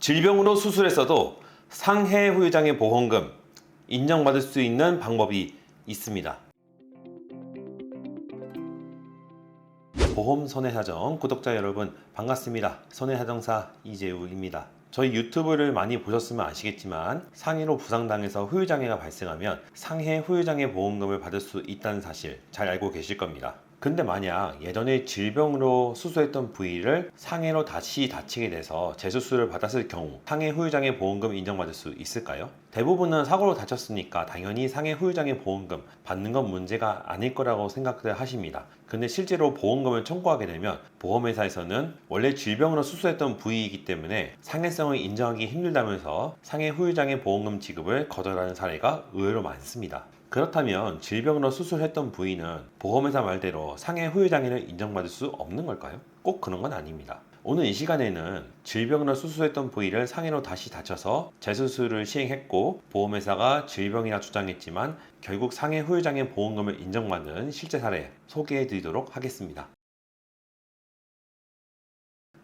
질병으로 수술했어도 상해 후유장애 보험금 인정받을 수 있는 방법이 있습니다. 보험 손해사정 구독자 여러분 반갑습니다. 손해사정사 이재우입니다. 저희 유튜브를 많이 보셨으면 아시겠지만 상해로 부상당해서 후유장애가 발생하면 상해 후유장애 보험금을 받을 수 있다는 사실 잘 알고 계실 겁니다. 근데 만약 예전에 질병으로 수술했던 부위를 상해로 다시 다치게 돼서 재수술을 받았을 경우 상해 후유장애 보험금 인정받을 수 있을까요? 대부분은 사고로 다쳤으니까 당연히 상해 후유장애 보험금 받는 건 문제가 아닐 거라고 생각을 하십니다. 근데 실제로 보험금을 청구하게 되면 보험회사에서는 원래 질병으로 수술했던 부위이기 때문에 상해성을 인정하기 힘들다면서 상해 후유장애 보험금 지급을 거절하는 사례가 의외로 많습니다. 그렇다면 질병으로 수술했던 부위는 보험회사 말대로 상해 후유장애를 인정받을 수 없는 걸까요? 꼭 그런 건 아닙니다. 오늘 이 시간에는 질병으로 수술했던 부위를 상해로 다시 다쳐서 재수술을 시행했고 보험회사가 질병이라 주장했지만 결국 상해 후유장애 보험금을 인정받는 실제 사례 소개해 드리도록 하겠습니다.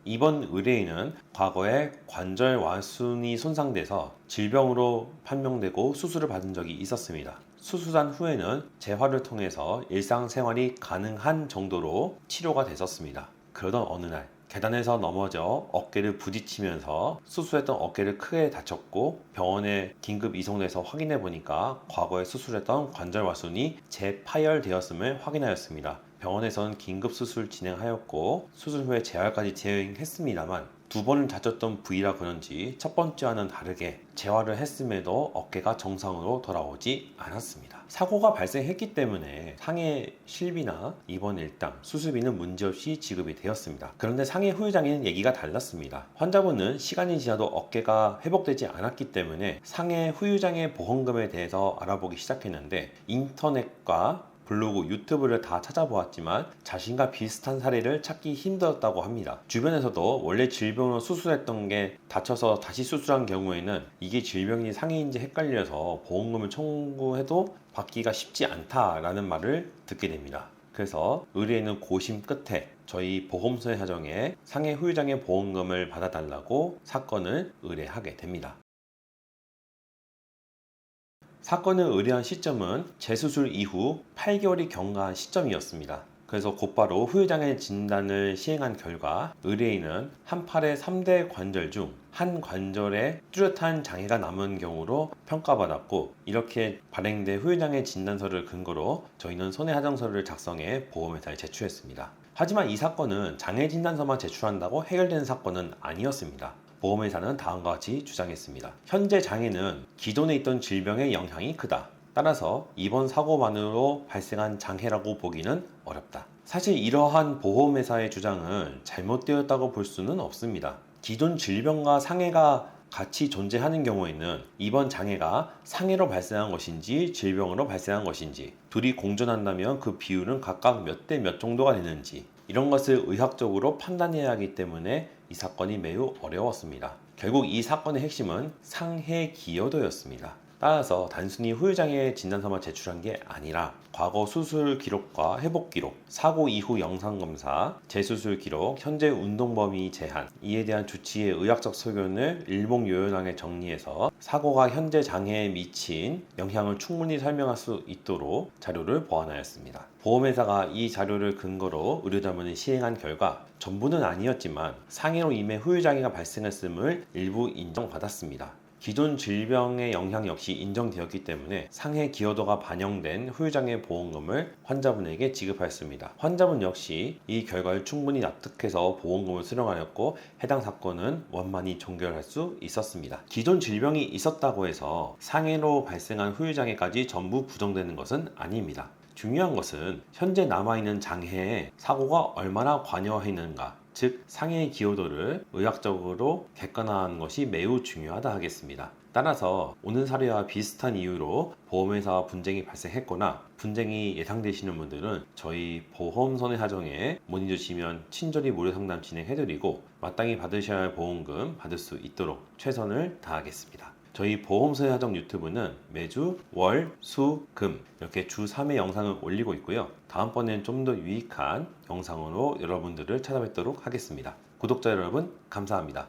이번 의뢰인은 과거에 관절 와순이 손상돼서 질병으로 판명되고 수술을 받은 적이 있었습니다. 수술한 후에는 재활을 통해서 일상생활이 가능한 정도로 치료가 됐었습니다. 그러던 어느 날 계단에서 넘어져 어깨를 부딪히면서 수술했던 어깨를 크게 다쳤고 병원에 긴급 이송돼서 확인해 보니까 과거에 수술했던 관절와순이 재파열되었음을 확인하였습니다. 병원에서는 긴급 수술 진행하였고 수술 후에 재활까지 진행했습니다만 두 번을 다쳤던 부위라 그런지 첫 번째와는 다르게 재활을 했음에도 어깨가 정상으로 돌아오지 않았습니다. 사고가 발생했기 때문에 상해 실비나 입원 일당, 수술비는 문제없이 지급이 되었습니다. 그런데 상해 후유장애는 얘기가 달랐습니다. 환자분은 시간이 지나도 어깨가 회복되지 않았기 때문에 상해 후유장애 보험금에 대해서 알아보기 시작했는데 인터넷과 블로그, 유튜브를 다 찾아보았지만 자신과 비슷한 사례를 찾기 힘들었다고 합니다. 주변에서도 원래 질병으로 수술했던 게 다쳐서 다시 수술한 경우에는 이게 질병인지 상해인지 헷갈려서 보험금을 청구해도 받기가 쉽지 않다라는 말을 듣게 됩니다. 그래서 의뢰인은 고심 끝에 저희 보험손해사정에 상해 후유장애 보험금을 받아달라고 사건을 의뢰하게 됩니다. 사건을 의뢰한 시점은 재수술 이후 8개월이 경과한 시점이었습니다. 그래서 곧바로 후유장애 진단을 시행한 결과 의뢰인은 한 팔의 3대 관절 중 한 관절에 뚜렷한 장애가 남은 경우로 평가받았고 이렇게 발행된 후유장애 진단서를 근거로 저희는 손해하정서를 작성해 보험회사에 제출했습니다. 하지만 이 사건은 장애 진단서만 제출한다고 해결되는 사건은 아니었습니다. 보험회사는 다음과 같이 주장했습니다. 현재 장애는 기존에 있던 질병의 영향이 크다. 따라서 이번 사고만으로 발생한 장애라고 보기는 어렵다. 사실 이러한 보험회사의 주장은 잘못되었다고 볼 수는 없습니다. 기존 질병과 상해가 같이 존재하는 경우에는 이번 장애가 상해로 발생한 것인지 질병으로 발생한 것인지 둘이 공존한다면 그 비율은 각각 몇 대 몇 정도가 되는지 이런 것을 의학적으로 판단해야 하기 때문에 이 사건이 매우 어려웠습니다. 결국 이 사건의 핵심은 상해 기여도였습니다. 따라서 단순히 후유장애 진단서만 제출한 게 아니라 과거 수술 기록과 회복 기록, 사고 이후 영상검사, 재수술 기록, 현재 운동 범위 제한, 이에 대한 조치의 의학적 소견을 일목요연하게 정리해서 사고가 현재 장애에 미친 영향을 충분히 설명할 수 있도록 자료를 보완하였습니다. 보험회사가 이 자료를 근거로 의료자문을 시행한 결과 전부는 아니었지만 상해로 인해 후유장애가 발생했음을 일부 인정받았습니다. 기존 질병의 영향 역시 인정되었기 때문에 상해 기여도가 반영된 후유장애 보험금을 환자분에게 지급하였습니다. 환자분 역시 이 결과를 충분히 납득해서 보험금을 수령하였고 해당 사건은 원만히 종결할 수 있었습니다. 기존 질병이 있었다고 해서 상해로 발생한 후유장애까지 전부 부정되는 것은 아닙니다. 중요한 것은 현재 남아있는 장애에 사고가 얼마나 관여했는가, 즉 상해의 기여도를 의학적으로 객관화하는 것이 매우 중요하다 하겠습니다. 따라서 오는 사례와 비슷한 이유로 보험회사와 분쟁이 발생했거나 분쟁이 예상되시는 분들은 저희 보험손해사정에 문의 주시면 친절히 무료상담 진행해드리고 마땅히 받으셔야 할 보험금 받을 수 있도록 최선을 다하겠습니다. 저희 보험손해사정 유튜브는 매주 월, 수, 금 이렇게 주 3회 영상을 올리고 있고요. 다음번엔 좀 더 유익한 영상으로 여러분들을 찾아뵙도록 하겠습니다. 구독자 여러분 감사합니다.